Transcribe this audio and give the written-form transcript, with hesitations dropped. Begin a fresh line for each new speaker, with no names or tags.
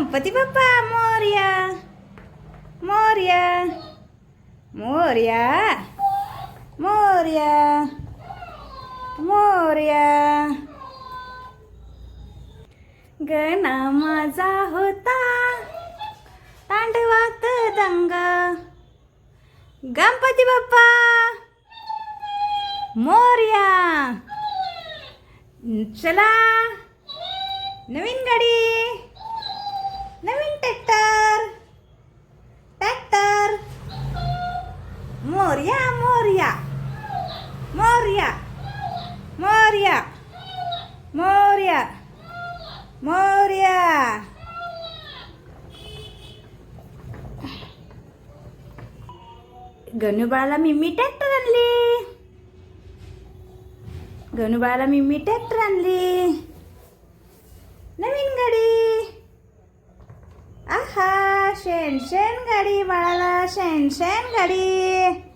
गणपती बाप्पा मोरया मोरया मोरया मोरया मोरया. गण माझा होता तांडवात दंगा, गणपती बाप्पा मोरया. चला नवीन गाडी, नवीन ट्रॅक्टर, ट्रॅक्टर. मोरया मोरया मोरया मोरया मोरया मोरया. गणूबाळाला मिम्मी ट्रॅक्टर आणली, गणूबाळाला मिम्मी ट्रॅक्टर आणली, नवीन गाडी. आहा शेण शेण गाडी, बाळाला शेण शेण गाडी.